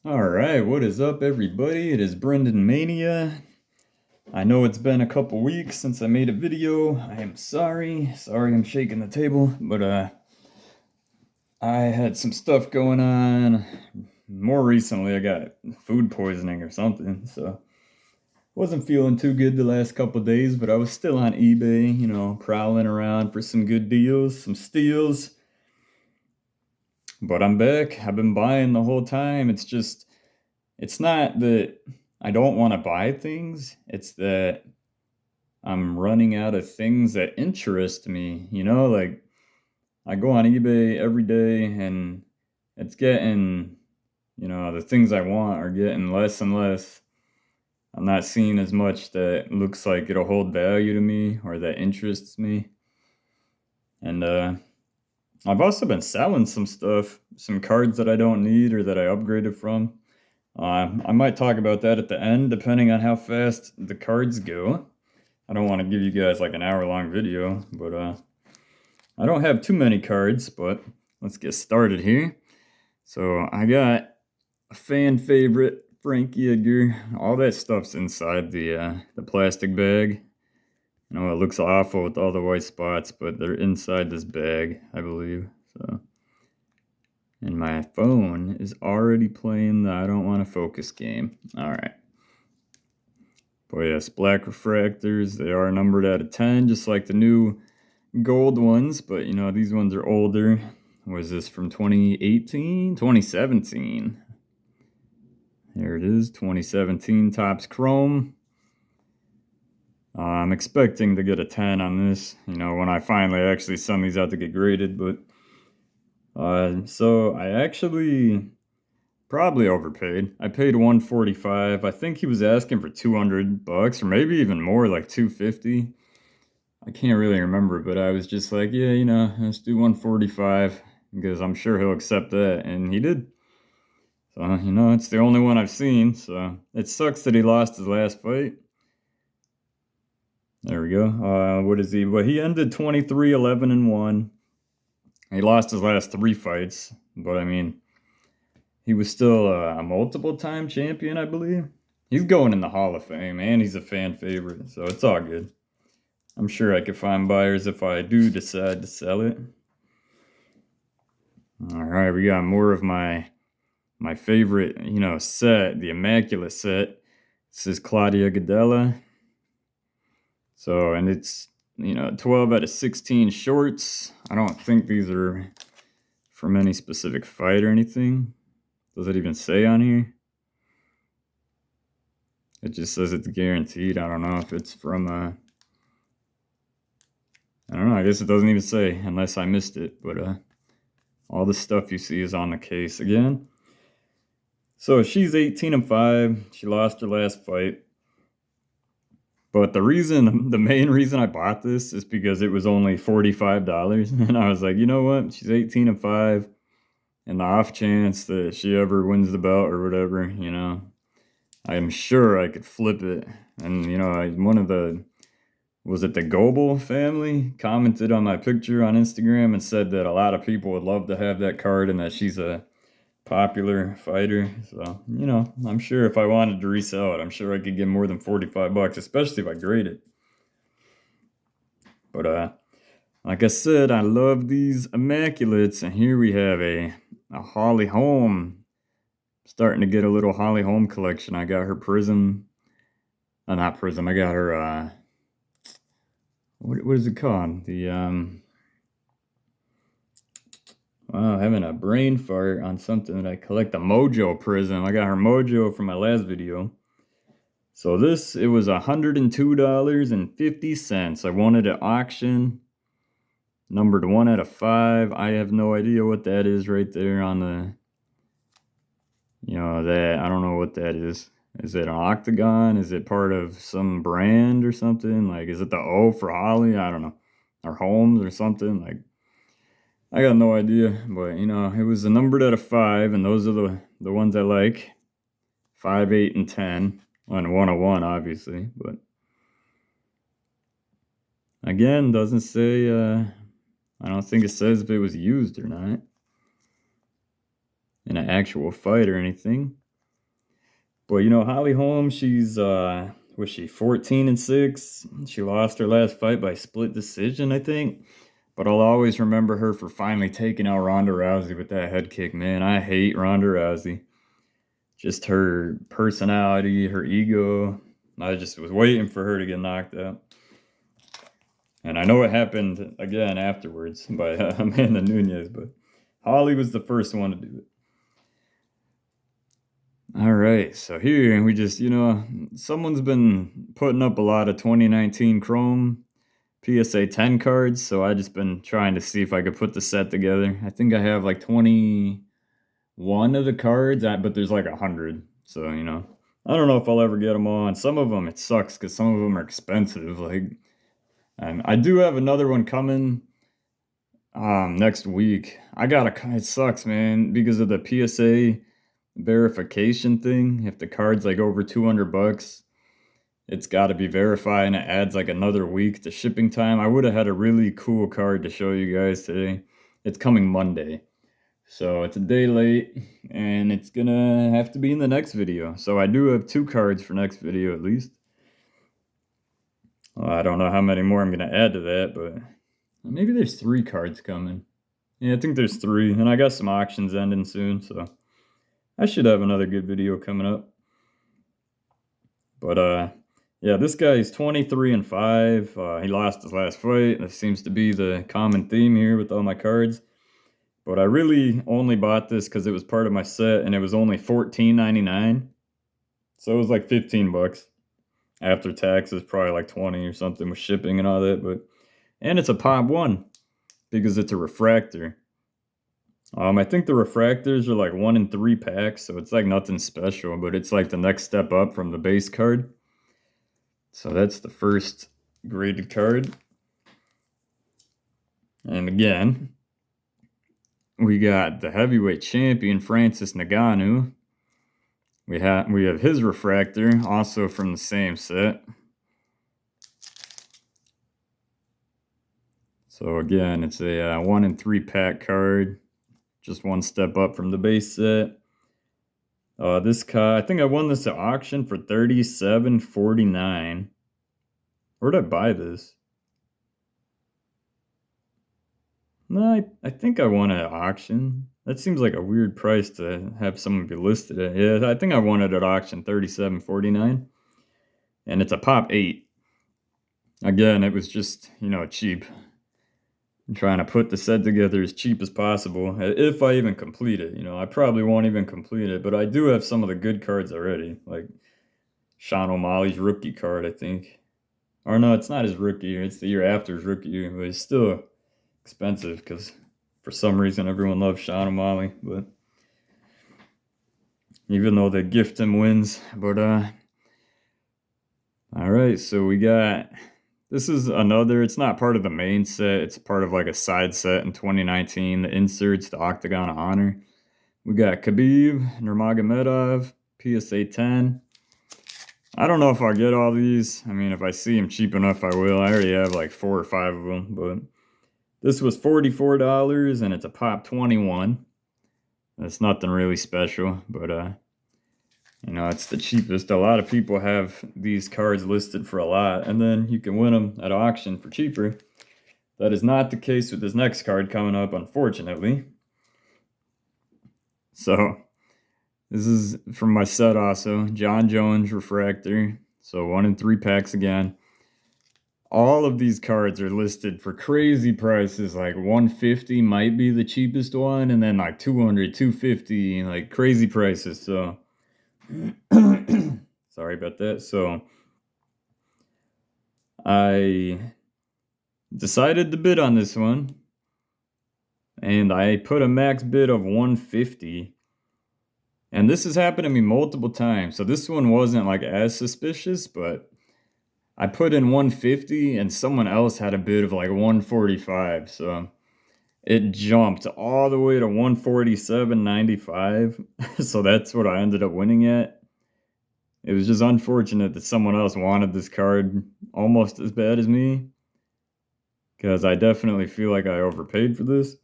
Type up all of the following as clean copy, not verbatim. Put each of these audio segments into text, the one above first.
Alright, what is up, everybody? It is Brendan Mania. I know it's been a couple weeks since I made a video. I am sorry. Sorry I'm shaking the table, but I had some stuff going on. More recently, I got food poisoning or something, so wasn't feeling too good the last couple days, but I was still on eBay, prowling around for some good deals, some steals. But I'm back. I've been buying the whole time. It's not that I don't want to buy things, it's that I'm running out of things that interest me. Like I go on eBay every day and it's getting, the things I want are getting less and less. I'm not seeing as much that looks like it'll hold value to me or that interests me. And I've also been selling some stuff, some cards that I don't need or that I upgraded from. I might talk about that at the end, depending on how fast the cards go. I don't want to give you guys like an hour-long video, but I don't have too many cards, but let's get started here. So I got a fan favorite, Frankie Edgar. All that stuff's inside the plastic bag. I know it looks awful with all the white spots, but they're inside this bag, I believe. So, and my phone is already playing the I don't want to focus game. All right. But yes, black refractors, they are numbered out of 10, just like the new gold ones, but these ones are older. Was this from 2018? 2017. There it is, 2017 Topps Chrome. I'm expecting to get a 10 on this, when I finally actually send these out to get graded, but so I actually probably overpaid. I paid 145. I think he was asking for 200 bucks or maybe even more, like 250. I can't really remember, but I was just like, yeah, let's do 145 because I'm sure he'll accept that, and he did. So, it's the only one I've seen, so it sucks that he lost his last fight. There we go. What is he? Well, he ended 23-11-1. He lost his last 3 fights, but I mean, he was still a multiple-time champion, I believe. He's going in the Hall of Fame, and he's a fan favorite, so it's all good. I'm sure I could find buyers if I do decide to sell it. All right, we got more of my favorite, set, the Immaculate set. This is Claudia Gadella. So, and it's, 12 out of 16 shorts. I don't think these are from any specific fight or anything. Does it even say on here? It just says it's guaranteed. I don't know if it's from I don't know. I guess it doesn't even say unless I missed it. But all the stuff you see is on the case again. So she's 18-5. She lost her last fight. But the main reason I bought this is because it was only $45. And I was like, you know what? She's 18-5. And the off chance that she ever wins the belt or whatever, I'm sure I could flip it. And, one of was it the Goebel family commented on my picture on Instagram and said that a lot of people would love to have that card and that she's a popular fighter. So, I'm sure if I wanted to resell it, I'm sure I could get more than 45 bucks, especially if I grade it. But like I said, I love these Immaculates, and here we have a Holly Holm. Starting to get a little Holly Holm collection. I got her Prism. Not Prism. I got her what is it called? The wow, having a brain fart on something that I collect, the Mojo Prism. I got her Mojo from my last video. So it was $102.50. I won it at auction. Numbered 1 out of 5. I have no idea what that is right there on the, that, I don't know what that is. Is it an octagon? Is it part of some brand or something? Like, is it the O for Holly? I don't know. Or Holmes or something. Like, I got no idea. But, it was a numbered out of 5, and those are the ones I like. 5, 8, and 10. And 101, obviously. But, again, doesn't say, I don't think it says if it was used or not in an actual fight or anything. But Holly Holm, she's was she 14-6? She lost her last fight by split decision, I think. But I'll always remember her for finally taking out Ronda Rousey with that head kick. Man, I hate Ronda Rousey. Just her personality, her ego. I just was waiting for her to get knocked out. And I know it happened again afterwards by Amanda Nunes, but Holly was the first one to do it. All right, so here we just, someone's been putting up a lot of 2019 Chrome PSA 10 cards, so I just been trying to see if I could put the set together. I think I have like 21 of the cards, but there's like 100, so, I don't know if I'll ever get them all, and some of them, it sucks because some of them are expensive, and I do have another one coming next week. It sucks, man, because of the PSA verification thing. If the card's like over $200, it's got to be verified, and it adds like another week to shipping time. I would have had a really cool card to show you guys today. It's coming Monday, so it's a day late, and it's gonna have to be in the next video. So I do have 2 cards for next video at least. Well, I don't know how many more I'm gonna add to that, but maybe there's 3 cards coming. Yeah, I think there's 3, and I got some auctions ending soon, so I should have another good video coming up. But yeah, this guy is 23-5. He lost his last fight. That seems to be the common theme here with all my cards. But I really only bought this because it was part of my set, and it was only $14.99. So it was like $15 after taxes, probably like 20 or something with shipping and all that. And it's a pop 1 because it's a refractor. I think the refractors are like 1 in 3 packs, so it's like nothing special, but it's like the next step up from the base card. So that's the first graded card. And again, we got the heavyweight champion Francis Ngannou. We have his refractor, also from the same set. So again, it's a 1 in 3 pack card. Just 1 step up from the base set. This card, I think I won this at auction for $37.49. Where'd I buy this? No, I think I won it at auction. That seems like a weird price to have someone be listed at. Yeah, I think I won it at auction, $37.49. And it's a pop 8. Again, it was just, cheap. I'm trying to put the set together as cheap as possible, if I even complete it. I probably won't even complete it, but I do have some of the good cards already, like Sean O'Malley's rookie card, I think. Or no, it's not his rookie year, it's the year after his rookie year, but it's still expensive because for some reason everyone loves Sean O'Malley, but even though they gift him wins. But all right, so we got, this is another, it's not part of the main set, it's part of like a side set in 2019, the inserts, the Octagon of Honor. We got Khabib Nurmagomedov, PSA 10. I don't know if I'll get all these. I mean, if I see them cheap enough, I will. I already have like 4 or 5 of them, but this was $44, and it's a pop 21. That's nothing really special, but it's the cheapest. A lot of people have these cards listed for a lot, and then you can win them at auction for cheaper. That is not the case with this next card coming up, unfortunately. So this is from my set also, John Jones refractor. So 1 in 3 packs again. All of these cards are listed for crazy prices, like $150 might be the cheapest one, and then like $200, $250, like crazy prices. So sorry about that. So I decided to bid on this one, and I put a max bid of $150. And this has happened to me multiple times. So this one wasn't like as suspicious, but I put in $150 and someone else had a bid of like $145. So it jumped all the way to $147.95. So that's what I ended up winning at. It was just unfortunate that someone else wanted this card almost as bad as me, because I definitely feel like I overpaid for this.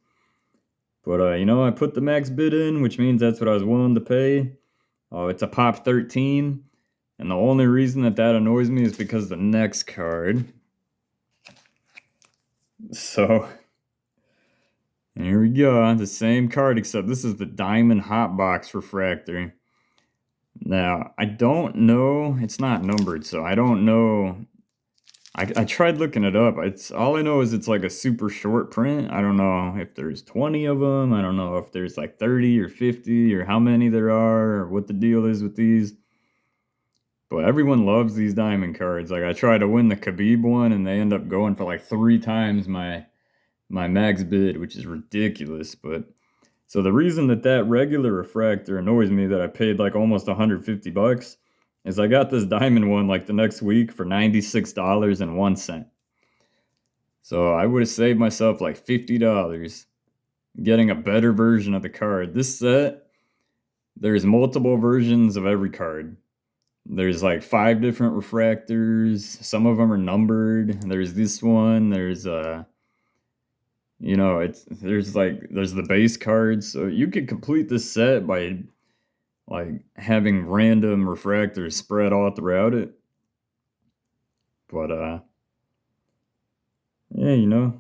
But I put the max bid in, which means that's what I was willing to pay. Oh, it's a pop 13. And the only reason that that annoys me is because the next card. So here we go. The same card, except this is the Diamond Hot Box Refractor. Now, I don't know. It's not numbered, so I don't know. I tried looking it up. It's all I know is it's like a super short print. I don't know if there's 20 of them. I don't know if there's like 30 or 50 or how many there are or what the deal is with these. But everyone loves these diamond cards. Like I tried to win the Khabib one and they end up going for like 3 times my max bid, which is ridiculous. But so the reason that that regular refractor annoys me that I paid like almost 150 bucks is I got this diamond one like the next week for $96.01. So I would have saved myself like $50 getting a better version of the card. This set, there's multiple versions of every card. There's like 5 different refractors. Some of them are numbered. There's this one. There's there's the base cards. So you could complete this set by like having random refractors spread all throughout it. But yeah,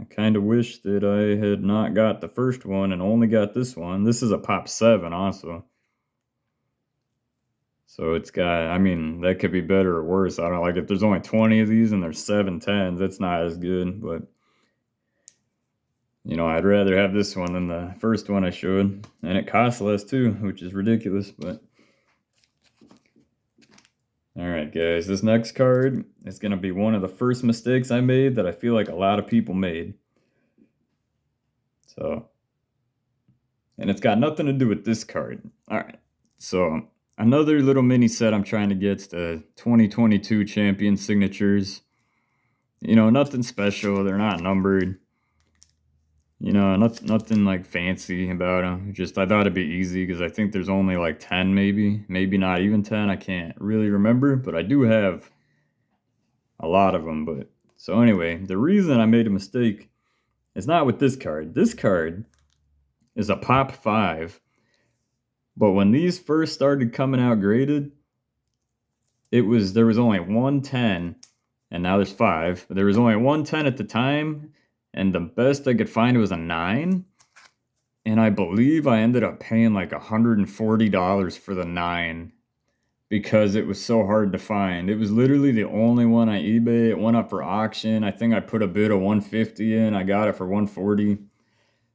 I kind of wish that I had not got the first one and only got this one. This is a pop 7 also. So it's got, I mean, that could be better or worse. I don't like if there's only 20 of these and there's 7 10s, that's not as good. But, I'd rather have this one than the first one I showed. And it costs less too, which is ridiculous. But, all right, guys, this next card is going to be one of the first mistakes I made that I feel like a lot of people made. So, and it's got nothing to do with this card. All right. So, another little mini set I'm trying to get's the 2022 champion signatures. Nothing special. They're not numbered. Nothing like fancy about them. Just I thought it'd be easy because I think there's only like 10 maybe not even 10. I can't really remember, but I do have a lot of them. But so anyway, the reason I made a mistake is not with this card. This card is a pop 5. But when these first started coming out graded, there was only 110, and now there's 5. But there was only 110 at the time, and the best I could find was a 9. And I believe I ended up paying like $140 for the 9 because it was so hard to find. It was literally the only one on eBay. It went up for auction. I think I put a bid of 150 in. I got it for 140.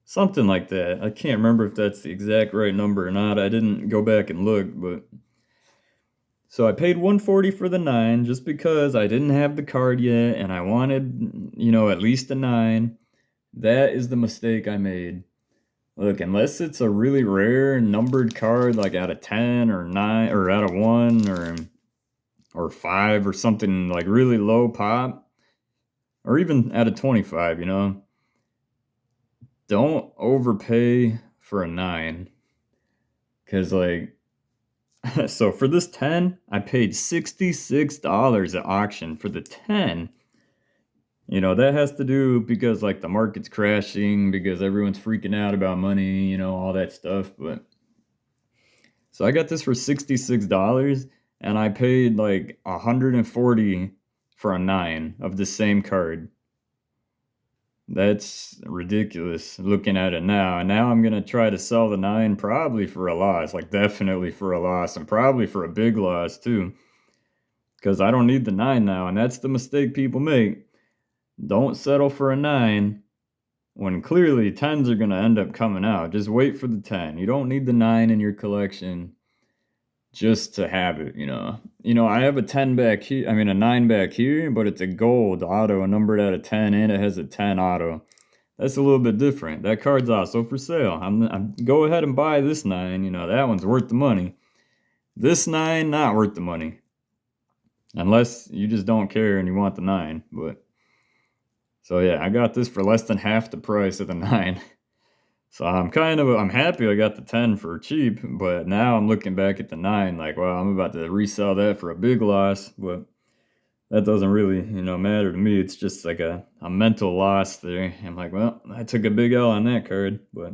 Something like that. I can't remember if that's the exact right number or not. I didn't go back and look, but so I paid 140 for the 9 just because I didn't have the card yet and I wanted, at least a 9. That is the mistake I made. Look, unless it's a really rare numbered card like out of 10 or 9 or out of 1 or 5 or something like really low pop or even out of 25, don't overpay for a 9 because like so for this 10 I paid $66 at auction for the 10. That has to do because like the market's crashing because everyone's freaking out about money, all that stuff. But so I got this for $66 and I paid like 140 for a 9 of the same card. That's ridiculous looking at it now. And now I'm going to try to sell the 9 probably for a loss, like definitely for a loss and probably for a big loss too. Because I don't need the 9 now. And that's the mistake people make. Don't settle for a 9 when clearly 10s are going to end up coming out. Just wait for the 10. You don't need the 9 in your collection just to have it, I have a 10 back here, a 9 back here, but it's a gold auto, numbered out of 10, and it has a 10 auto. That's a little bit different. That card's also for sale. I'm go ahead and buy this 9, that one's worth the money. This 9, not worth the money. Unless you just don't care and you want the 9, but so yeah, I got this for less than half the price of the 9. So I'm happy I got the 10 for cheap, but now I'm looking back at the 9 like, well, I'm about to resell that for a big loss, but that doesn't really, matter to me. It's just like a mental loss there. I'm like, well, I took a big L on that card, but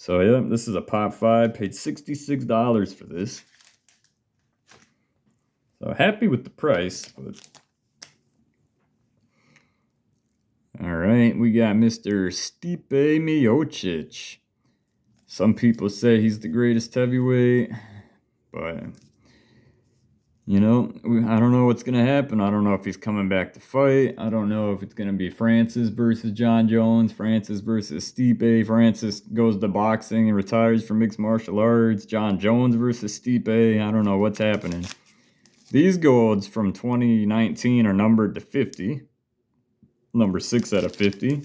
So yeah, this is a Pop 5. Paid $66 for this. So happy with the price, but all right, we got Mr. Stipe Miocic. Some people say he's the greatest heavyweight, but I don't know what's gonna happen. I don't know if he's coming back to fight. I don't know if it's gonna be Francis versus John Jones, Francis versus Stipe. Francis goes to boxing and retires from mixed martial arts. John Jones versus Stipe. I don't know what's happening. These golds from 2019 are numbered to 50. Number 6 out of 50.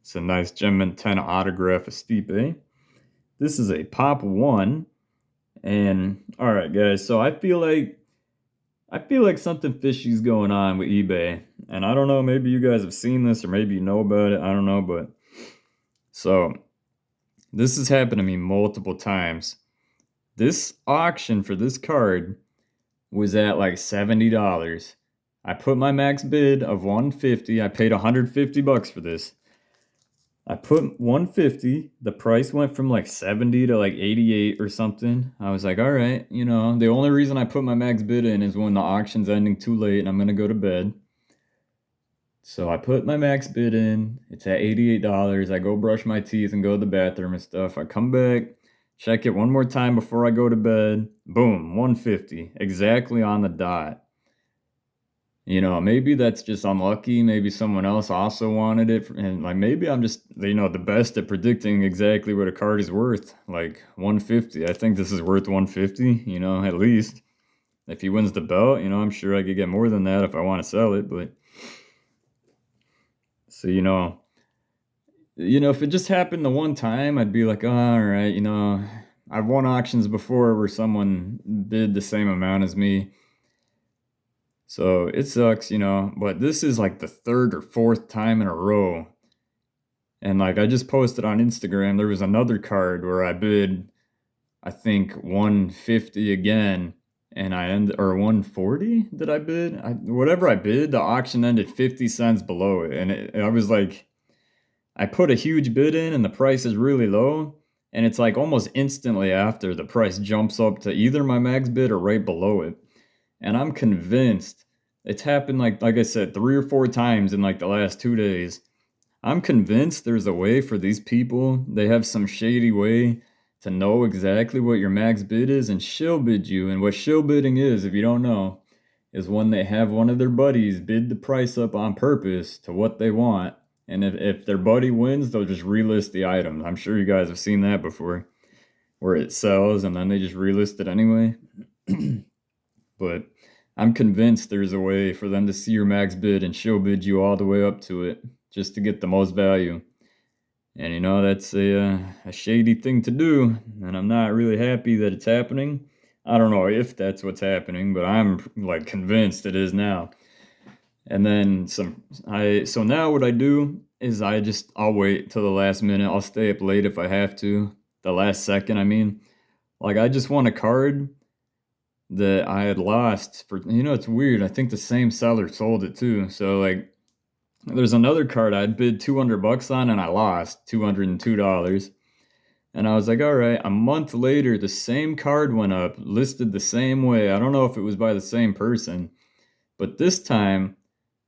It's a nice Gem 10 autograph of Stipe. This is a Pop 1. And all right, guys, so I feel like something fishy's going on with eBay. And I don't know, maybe you guys have seen this or maybe you know about it. I don't know, but so this has happened to me multiple times. This auction for this card was at like $70. I put my max bid of $150. I paid $150 for this. I put $150. The price went from like 70 to like 88 or something. I was like, all right, the only reason I put my max bid in is when the auction's ending too late and I'm gonna go to bed. So I put my max bid in. It's at $88. I go brush my teeth and go to the bathroom and stuff. I come back, check it one more time before I go to bed. Boom, 150. Exactly on the dot. Maybe that's just unlucky. Maybe someone else also wanted it. And like maybe I'm just, the best at predicting exactly what a card is worth. Like 150. I think this is worth 150, at least. If he wins the belt, I'm sure I could get more than that if I want to sell it. But so, if it just happened the one time, I'd be like, oh, all right, I've won auctions before where someone bid the same amount as me. So it sucks, but this is like the third or fourth time in a row. And like I just posted on Instagram, there was another card where I bid, I think 150 again, and or 140 did I bid? Whatever I bid, the auction ended 50 cents below it. And I was like, I put a huge bid in and the price is really low. And it's like almost instantly after the price jumps up to either my max bid or right below it. And I'm convinced it's happened like I said 3 or 4 times in like the last 2 days. I'm convinced there's a way for these people. They have some shady way to know exactly what your max bid is and shill bid you. And what shill bidding is, if you don't know, is when they have one of their buddies bid the price up on purpose to what they want. And if their buddy wins, they'll just relist the item. I'm sure you guys have seen that before, where it sells and then they just relist it anyway. But I'm convinced there's a way for them to see your max bid and show bid you all the way up to it just to get the most value. And that's a shady thing to do, and I'm not really happy that it's happening. I don't know if that's what's happening, but I'm like convinced it is now. And then so now what I do is I'll wait till the last minute. I'll stay up late if I have to. The last second, I mean. Like I just want a card that I had lost for, it's weird. I think the same seller sold it too. So like there's another card I'd bid $200 on and I lost $202. And I was like, all right, a month later, the same card went up, listed the same way. I don't know if it was by the same person, but this time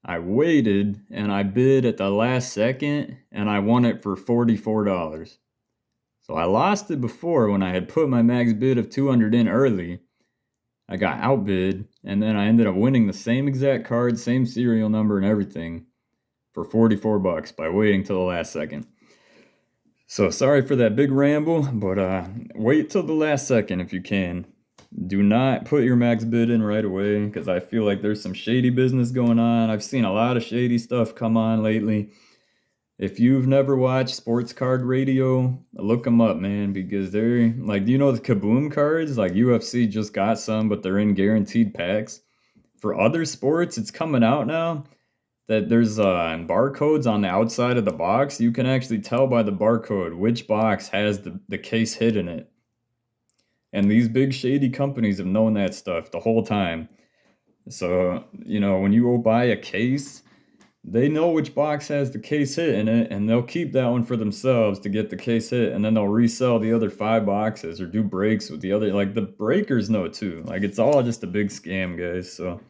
I waited and I bid at the last second and I won it for $44. So I lost it before when I had put my max bid of 200 in early. I got outbid, and then I ended up winning the same exact card, same serial number and everything for $44 by waiting till the last second. So sorry for that big ramble, but wait till the last second if you can. Do not put your max bid in right away because I feel like there's some shady business going on. I've seen a lot of shady stuff come on lately. If you've never watched Sports Card Radio, look them up, man, because they're like, do you know the Kaboom cards? Like UFC just got some, but they're in guaranteed packs. For other sports, it's coming out now that there's barcodes on the outside of the box. You can actually tell by the barcode which box has the case hit in it. And these big shady companies have known that stuff the whole time. So, when you go buy a case, they know which box has the case hit in it, and they'll keep that one for themselves to get the case hit, and then they'll resell the other 5 boxes or do breaks with the other. Like the breakers know too. Like it's all just a big scam, guys. So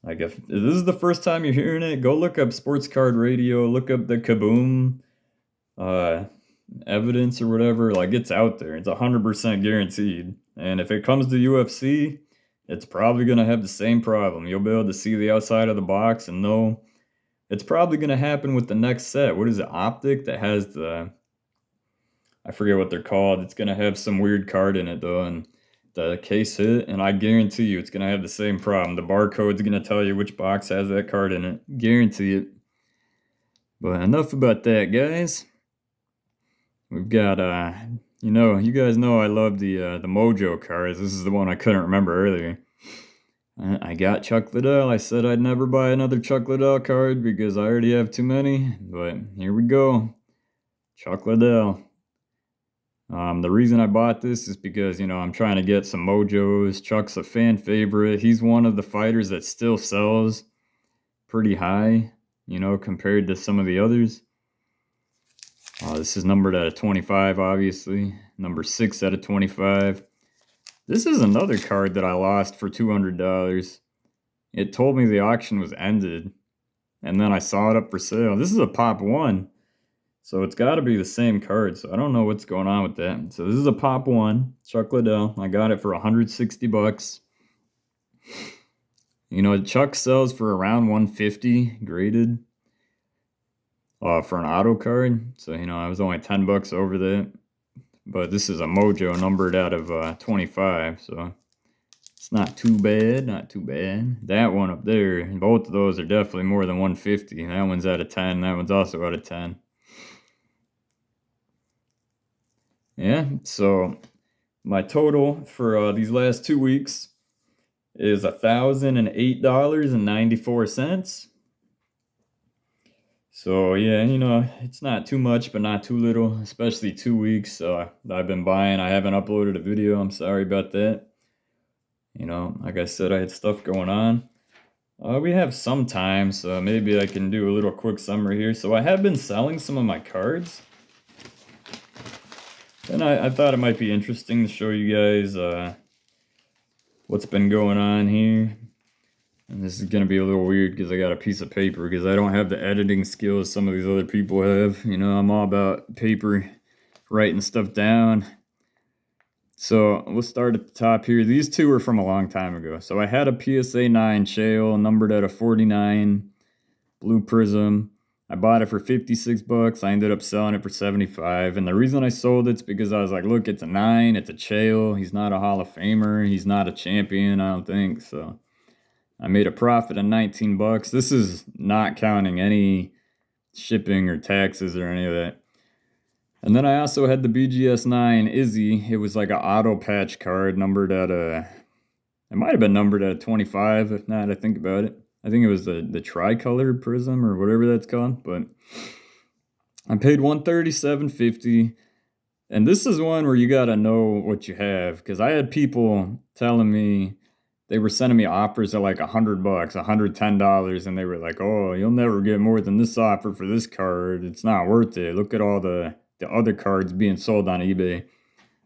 like if this is the first time you're hearing it, go look up Sports Card Radio, look up the Kaboom uh evidence or whatever. Like it's out there. It's 100% guaranteed. And if it comes to UFC, it's probably gonna have the same problem. You'll be able to see the outside of the box and know it's probably gonna happen with the next set. What is it, Optic, that has the, I forget what they're called. It's gonna have some weird card in it though, and the case hit, and I guarantee you it's gonna have the same problem. The barcode's gonna tell you which box has that card in it. Guarantee it. But enough about that, guys. We've got you guys know I love the Mojo cards. This is the one I couldn't remember earlier. I got Chuck Liddell. I said I'd never buy another Chuck Liddell card because I already have too many, but here we go. Chuck Liddell. The reason I bought this is because, I'm trying to get some Mojos. Chuck's a fan favorite. He's one of the fighters that still sells pretty high, compared to some of the others. This is numbered out of 25, obviously. Number 6 out of 25. This is another card that I lost for $200. It told me the auction was ended, and then I saw it up for sale. This is a Pop 1, so it's got to be the same card, so I don't know what's going on with that. So this is a Pop 1, Chuck Liddell. I got it for $160. Chuck sells for around $150 graded for an auto card, so, I was only $10 over that. But this is a Mojo numbered out of 25, so it's not too bad, not too bad. That one up there, both of those are definitely more than 150. That one's out of 10, that one's also out of 10. Yeah, so my total for these last 2 weeks is $1,008.94. So yeah, it's not too much, but not too little, especially 2 weeks. So I've been buying. I haven't uploaded a video. I'm sorry about that. Like I said, I had stuff going on. We have some time, so maybe I can do a little quick summary here. So I have been selling some of my cards, and I thought it might be interesting to show you guys what's been going on here. And this is going to be a little weird because I got a piece of paper because I don't have the editing skills some of these other people have. I'm all about paper, writing stuff down. So we'll start at the top here. These two are from a long time ago. So I had a PSA 9 shale numbered at a 49 blue prism. I bought it for $56. I ended up selling it for $75. And the reason I sold it's because I was like, look, it's a 9, it's a shale. He's not a Hall of Famer. He's not a champion, I don't think. So I made a profit of $19. This is not counting any shipping or taxes or any of that. And then I also had the BGS 9 Izzy. It was like an auto patch card numbered at it might have been numbered at 25, if not, I think about it. I think it was the tricolor prism or whatever that's called. But I paid $137.50. And this is one where you got to know what you have. Because I had people telling me, they were sending me offers at like $100, $110, and they were like, oh, you'll never get more than this offer for this card. It's not worth it. Look at all the other cards being sold on eBay.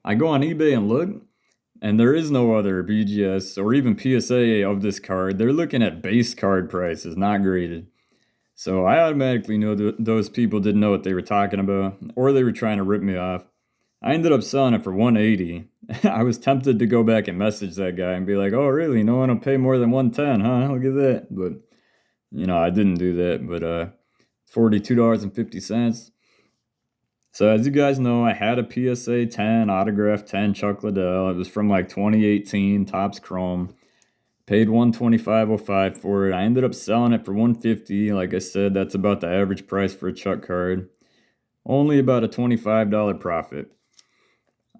I go on eBay and look, and there is no other BGS or even PSA of this card. They're looking at base card prices, not graded. So I automatically know that those people didn't know what they were talking about, or they were trying to rip me off. I ended up selling it for $180. I was tempted to go back and message that guy and be like, oh, really? No one will pay more than $110, huh? Look at that. But, I didn't do that. But $42.50. So as you guys know, I had a PSA 10, autograph 10 Chuck Liddell. It was from like 2018, Topps Chrome. Paid $125.05 for it. I ended up selling it for $150. Like I said, that's about the average price for a Chuck card. Only about a $25 profit.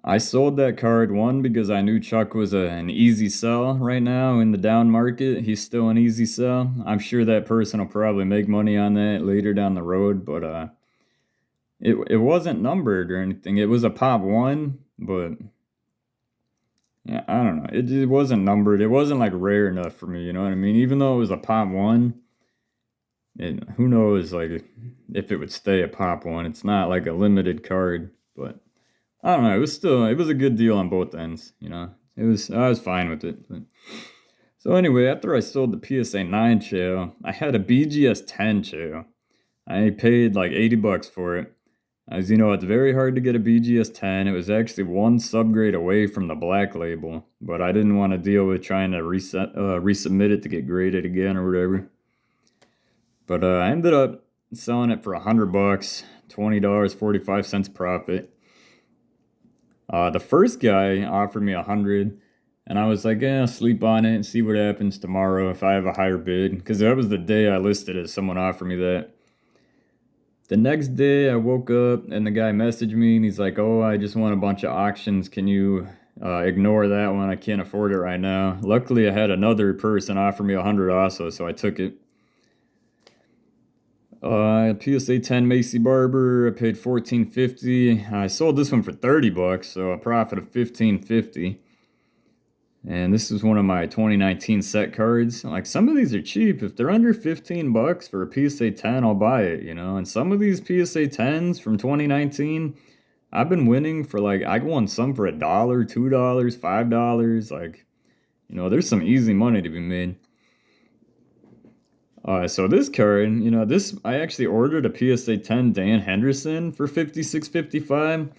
I sold that card, one, because I knew Chuck was an easy sell right now in the down market. He's still an easy sell. I'm sure that person will probably make money on that later down the road, but it wasn't numbered or anything. It was a Pop 1, but yeah, I don't know. It wasn't numbered. It wasn't like rare enough for me, you know what I mean? Even though it was a Pop 1, And who knows, like, if it would stay a pop one. It's not like a limited card, but I don't know. It was a good deal on both ends. I was fine with it. So anyway, after I sold the PSA 9 chair, I had a BGS 10 chair. I paid like $80 for it. As you know, it's very hard to get a BGS 10. It was actually one subgrade away from the black label, but I didn't want to deal with trying to resubmit it to get graded again or whatever. But I ended up selling it for $100, $20, 45 cents profit. The first guy offered me 100, and I was like, "Yeah, I'll sleep on it and see what happens tomorrow if I have a higher bid." Because that was the day I listed it. Someone offered me that. The next day, I woke up and the guy messaged me and he's like, "Oh, I just won a bunch of auctions. Can you ignore that one? I can't afford it right now." Luckily, I had another person offer me 100 also, so I took it. PSA 10 Macy Barber, I paid $14.50. I sold this one for $30, so a profit of $15.50. And this is one of my 2019 set cards. Like, some of these are cheap. If they're under $15 for a PSA 10, I'll buy it, And some of these PSA 10s from 2019, I've been winning for like, I won some for $1, $2, $5. Like, there's some easy money to be made. So this card, this I actually ordered a PSA 10 Dan Henderson for $56.55,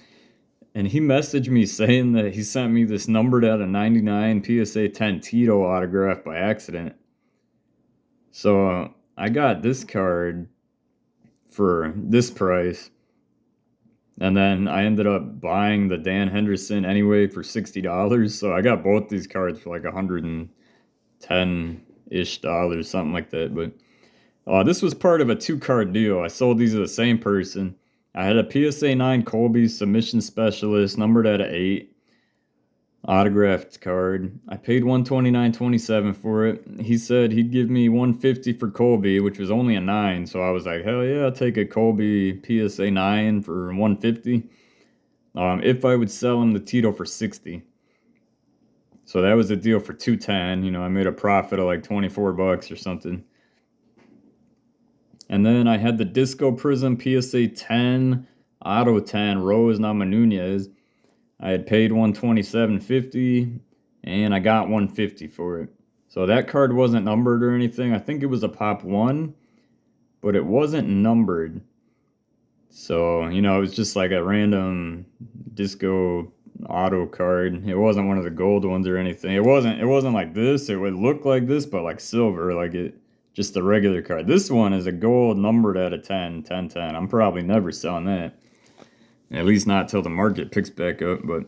and he messaged me saying that he sent me this numbered out of 99 PSA 10 Tito autograph by accident. So I got this card for this price, and then I ended up buying the Dan Henderson anyway for $60. So I got both these cards for like 110-ish dollars, something like that. But this was part of a 2-card deal. I sold these to the same person. I had a PSA 9 Colby submission specialist numbered at an 8 autographed card. I paid $129.27 for it. He said he'd give me $150 for Colby, which was only a 9. So I was like, hell yeah, I'll take a Colby PSA 9 for $150. If I would sell him the Tito for $60. So that was a deal for $210. I made a profit of like $24 or something. And then I had the Disco Prism PSA 10 Auto 10 Rose Namajunas. I had paid $127.50 and I got $150 for it. So that card wasn't numbered or anything. I think it was a pop 1, but it wasn't numbered. So, it was just like a random disco auto card. It wasn't one of the gold ones or anything. It wasn't like this. It would look like this, but like silver, like it just a regular card. This one is a gold numbered at a 10, 10, 10. I'm probably never selling that. At least not till the market picks back up. But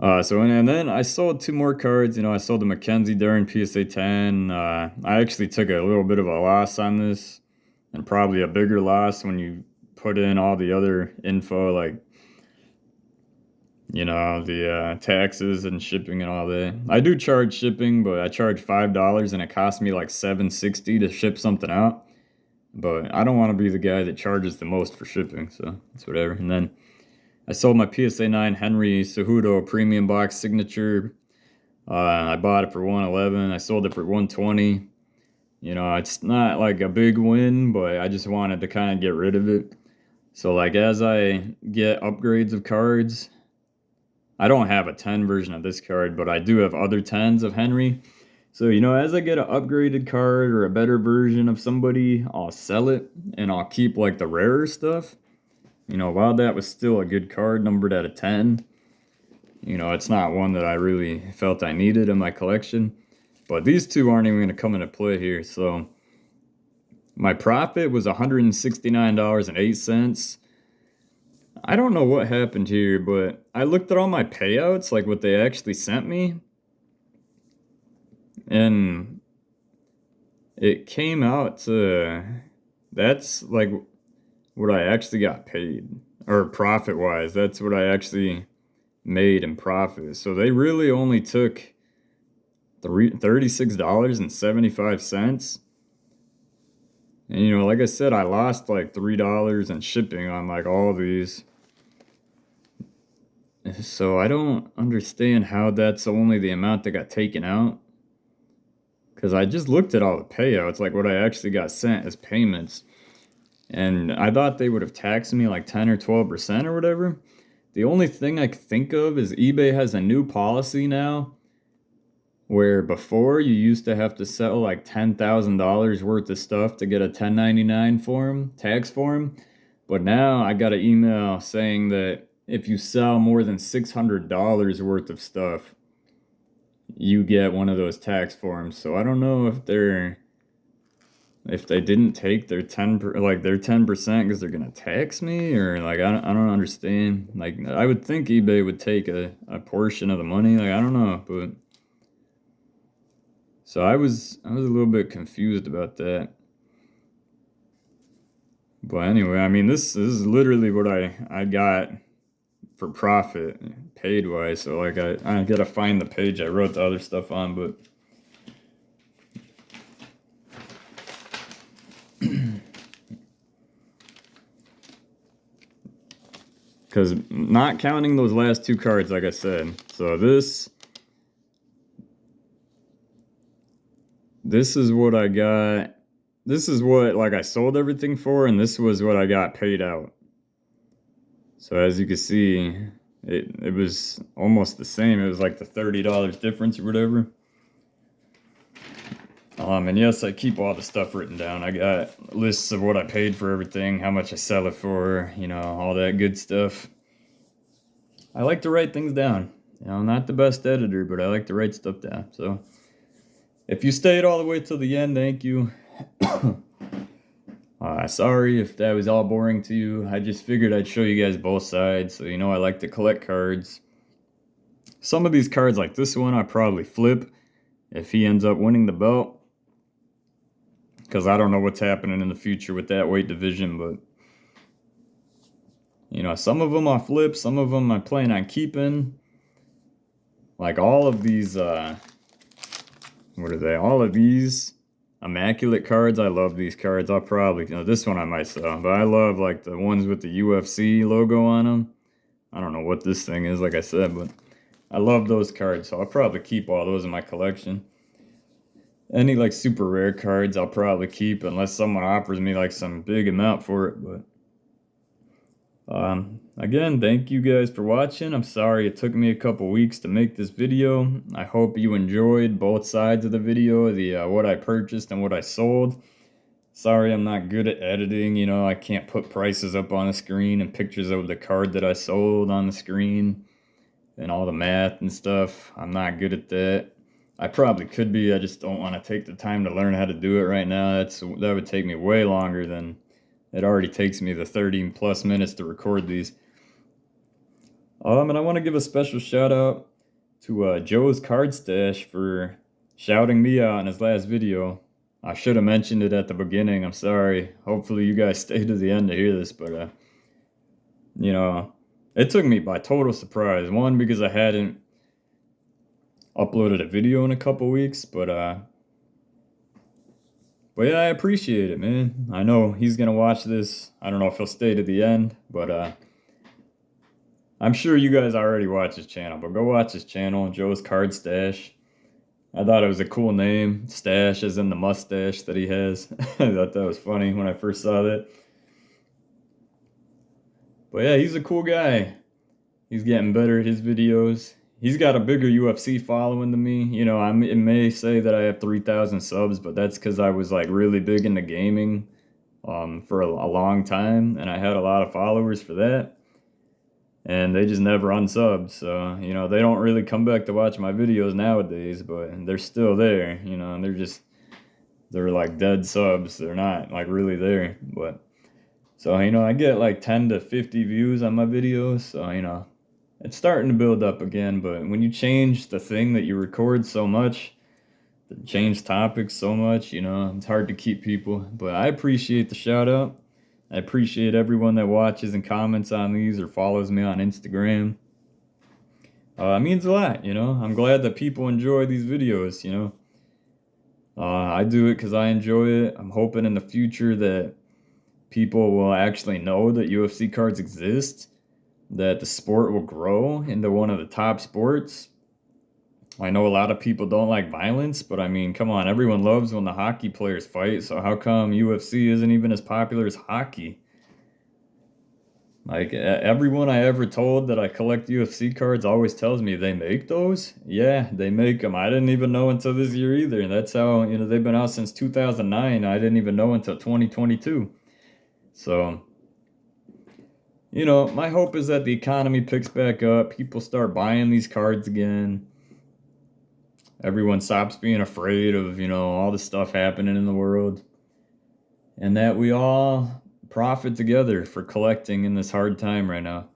and then I sold 2 more cards. I sold the Mackenzie Dern PSA 10. I actually took a little bit of a loss on this, and probably a bigger loss when you put in all the other info, like the taxes and shipping and all that. I do charge shipping, but I charge $5 and it costs me like $7.60 to ship something out. But I don't want to be the guy that charges the most for shipping, so it's whatever. And then I sold my PSA 9 Henry Cejudo Premium Box Signature. I bought it for $111. I sold it for $120. It's not like a big win, but I just wanted to kind of get rid of it. So like as I get upgrades of cards, I don't have a 10 version of this card, but I do have other 10s of Henry. So, as I get an upgraded card or a better version of somebody, I'll sell it and I'll keep like the rarer stuff. While that was still a good card numbered at a 10, it's not one that I really felt I needed in my collection. But these two aren't even going to come into play here. So my profit was $169.08. I don't know what happened here, but I looked at all my payouts, like what they actually sent me, and it came out to, that's like what I actually got paid, or profit-wise, that's what I actually made in profit. So they really only took $36.75. And like I said, I lost like $3 in shipping on like all of these. So I don't understand how that's only the amount that got taken out. because I just looked at all the payouts, like what I actually got sent as payments, and I thought they would have taxed me like 10 or 12% or whatever. The only thing I could think of is eBay has a new policy now where before you used to have to sell like $10,000 worth of stuff to get a 1099 form, tax form. But now I got an email saying that if you sell more than $600 worth of stuff, you get one of those tax forms. So I don't know if they didn't take their 10% because they're gonna tax me, or like I don't understand. Like I would think eBay would take a portion of the money. Like I don't know, but so I was a little bit confused about that. But anyway, I mean this is literally what I got for profit paid wise. So like I gotta find the page I wrote the other stuff on, but because not counting those last two cards, like I said. So this is what I got. This is what like I sold everything for, and this was what I got paid out. So as you can see, it was almost the same. It was like the $30 difference or whatever. And yes, I keep all the stuff written down. I got lists of what I paid for everything, how much I sell it for, you know, all that good stuff. I like to write things down. You know, I'm not the best editor, but I like to write stuff down. So if you stayed all the way till the end, thank you. Sorry if that was all boring to you. I just figured I'd show you guys both sides. So, you know, I like to collect cards. Some of these cards, like this one, I probably flip if he ends up winning the belt. Because I don't know what's happening in the future with that weight division. But, you know, some of them I flip. Some of them I plan on keeping. Like all of these, what are they? All of these immaculate cards. I love these cards. I'll probably, you know, this one I might sell, but I love like the ones with the UFC logo on them. I don't know what this thing is, like I said, but I love those cards, so I'll probably keep all those in my collection. Any like super rare cards I'll probably keep unless someone offers me like some big amount for it. But again, thank you guys for watching. I'm sorry it took me a couple weeks to make this video. I hope you enjoyed both sides of the video, the what I purchased and what I sold. Sorry I'm not good at editing, you know, I can't put prices up on the screen and pictures of the card that I sold on the screen and all the math and stuff. I'm not good at that. I probably could be, I just don't want to take the time to learn how to do it right now. That would take me way longer than it already takes me the 30 plus minutes to record these. And I want to give a special shout out to Joe's Card Stash for shouting me out in his last video. I should have mentioned it at the beginning. I'm sorry. Hopefully you guys stay to the end to hear this, but you know, it took me by total surprise. One, because I hadn't uploaded a video in a couple weeks, but yeah, I appreciate it, man. I know he's gonna watch this. I don't know if he'll stay to the end, but I'm sure you guys already watch his channel, but go watch his channel, Joe's Card Stash. I thought it was a cool name, Stash as in the mustache that he has. I thought that was funny when I first saw that. But yeah, he's a cool guy. He's getting better at his videos. He's got a bigger UFC following than me. You know, it may say that I have 3,000 subs, but that's because I was like really big into gaming for a long time, and I had a lot of followers for that. And they just never unsubbed, so, you know, they don't really come back to watch my videos nowadays, but they're still there, you know, and they're like dead subs. They're not like really there, but so, you know, I get like 10 to 50 views on my videos, so, you know, it's starting to build up again. But when you change the thing that you record so much, change topics so much, you know, it's hard to keep people. But I appreciate the shout out. I appreciate everyone that watches and comments on these or follows me on Instagram. It means a lot, you know. I'm glad that people enjoy these videos, you know. I do it because I enjoy it. I'm hoping in the future that people will actually know that UFC cards exist, that the sport will grow into one of the top sports. I know a lot of people don't like violence, but I mean, come on, everyone loves when the hockey players fight, so how come UFC isn't even as popular as hockey? Like everyone I ever told that I collect UFC cards always tells me they make those. Yeah, they make them. I didn't even know until this year either. And that's how, they've been out since 2009. I didn't even know until 2022. So, my hope is that the economy picks back up, people start buying these cards again. Everyone stops being afraid of, all the stuff happening in the world, and that we all profit together for collecting in this hard time right now.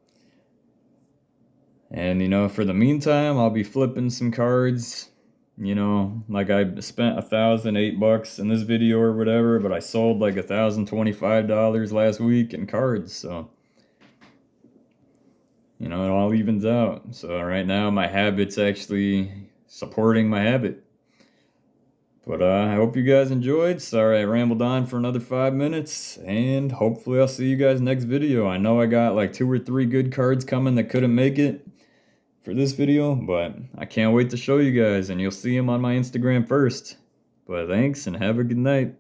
And for the meantime, I'll be flipping some cards. Like I spent $1,008 in this video or whatever, but I sold like $1,025 last week in cards. So it all evens out. So right now, my habit's actually supporting my habit. But I hope you guys enjoyed. Sorry I rambled on for another 5 minutes, and hopefully I'll see you guys next video. I know I got like 2 or 3 good cards coming that couldn't make it for this video, but I can't wait to show you guys, and you'll see them on my Instagram first. But thanks, and have a good night.